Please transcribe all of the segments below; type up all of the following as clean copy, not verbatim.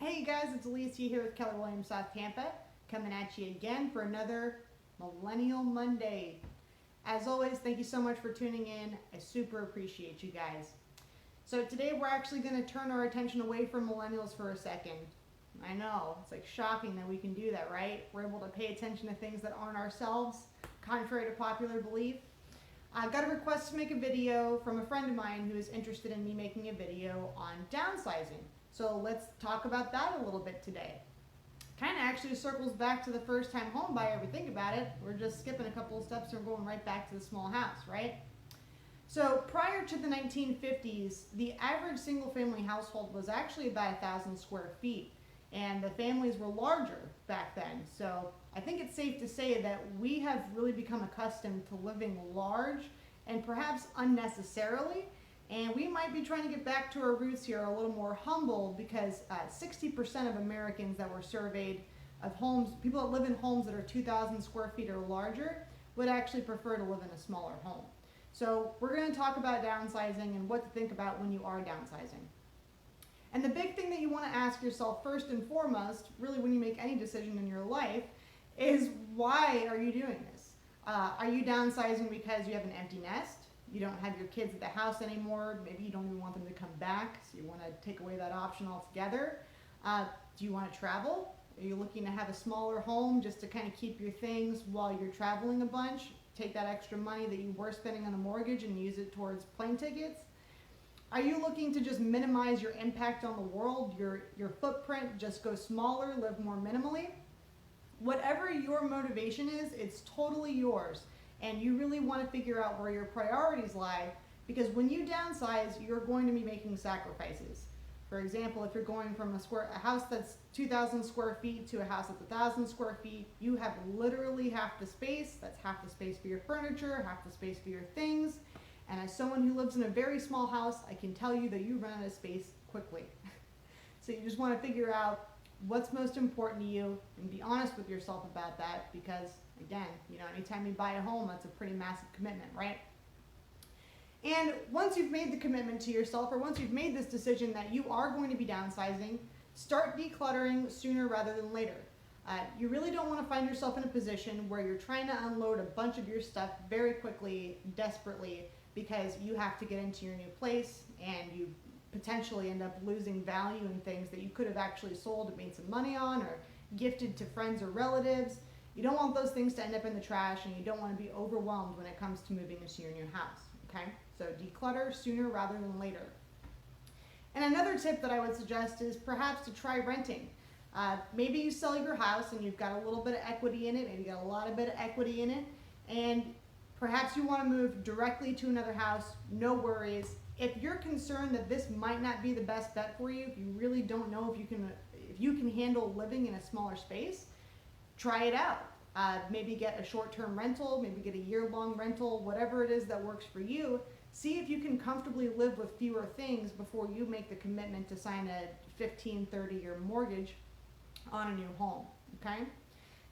Hey you guys, it's Alicia here with Keller Williams South Tampa, coming at you again for another Millennial Monday. As always, thank you so much for tuning in. I super appreciate you guys. So today we're actually going to turn our attention away from millennials for a second. I know, it's like shocking that we can do that, right? We're able to pay attention to things that aren't ourselves, contrary to popular belief. I got a request to make a video from a friend of mine who is interested in me making a video on downsizing. So let's talk about that a little bit today. Kind of actually circles back to the first time home buyer if we think about it. We're just skipping a couple of steps and going right back to the small house, right? So prior to the 1950s, the average single family household was actually about 1,000 square feet. And the families were larger back then. So I think it's safe to say that we have really become accustomed to living large and perhaps unnecessarily. And we might be trying to get back to our roots here a little more humble because 60% of Americans that were surveyed of homes, people that live in homes that are 2,000 square feet or larger, would actually prefer to live in a smaller home. So we're going to talk about downsizing and what to think about when you are downsizing. And the big thing that you want to ask yourself first and foremost, really when you make any decision in your life, is why are you doing this? Are you downsizing because you have an empty nest? You don't have your kids at the house anymore. Maybe you don't even want them to come back, so you want to take away that option altogether. Do you want to travel? Are you looking to have a smaller home just to kind of keep your things while you're traveling a bunch? Take that extra money that you were spending on a mortgage and use it towards plane tickets? Are you looking to just minimize your impact on the world, your footprint, just go smaller, live more minimally? Whatever your motivation is, it's totally yours. And you really want to figure out where your priorities lie, because when you downsize, you're going to be making sacrifices. For example, if you're going from a house that's 2,000 square feet to a house that's 1,000 square feet, you have literally half the space. That's half the space for your furniture, half the space for your things. And as someone who lives in a very small house, I can tell you that you run out of space quickly. So you just want to figure out what's most important to you and be honest with yourself about that, because again, anytime you buy a home, that's a pretty massive commitment, right? And once you've made the commitment to yourself, or once you've made this decision that you are going to be downsizing, start decluttering sooner rather than later. You really don't want to find yourself in a position where you're trying to unload a bunch of your stuff very quickly, desperately, because you have to get into your new place and you potentially end up losing value in things that you could have actually sold and made some money on or gifted to friends or relatives. You don't want those things to end up in the trash, and you don't want to be overwhelmed when it comes to moving into your new house, okay? So declutter sooner rather than later. And another tip that I would suggest is perhaps to try renting. Maybe you sell your house and you've got a little bit of equity in it, maybe you got a lot of bit of equity in it, and perhaps you want to move directly to another house, no worries. If you're concerned that this might not be the best bet for you, if you really don't know if you can handle living in a smaller space, try it out. Maybe get a short-term rental, maybe get a year-long rental, whatever it is that works for you. See if you can comfortably live with fewer things before you make the commitment to sign a 15, 30-year mortgage on a new home, okay?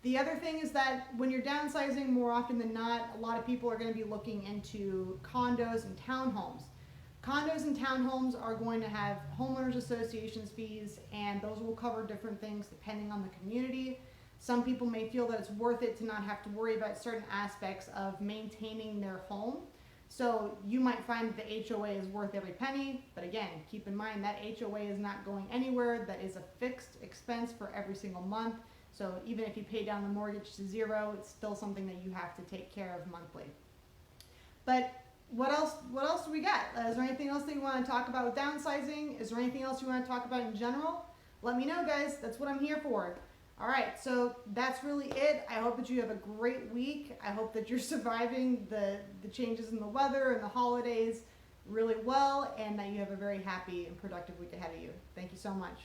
The other thing is that when you're downsizing, more often than not, a lot of people are going to be looking into condos and townhomes. Condos and townhomes are going to have homeowners associations fees, and those will cover different things depending on the community. Some people may feel that it's worth it to not have to worry about certain aspects of maintaining their home. So you might find that the HOA is worth every penny, but again, keep in mind that HOA is not going anywhere. That is a fixed expense for every single month. So even if you pay down the mortgage to zero, it's still something that you have to take care of monthly. But what else do we got? Is there anything else that you want to talk about with downsizing? Is there anything else you want to talk about in general? Let me know, guys. That's what I'm here for. All right, so that's really it. I hope that you have a great week. I hope that you're surviving the changes in the weather and the holidays really well, and that you have a very happy and productive week ahead of you. Thank you so much.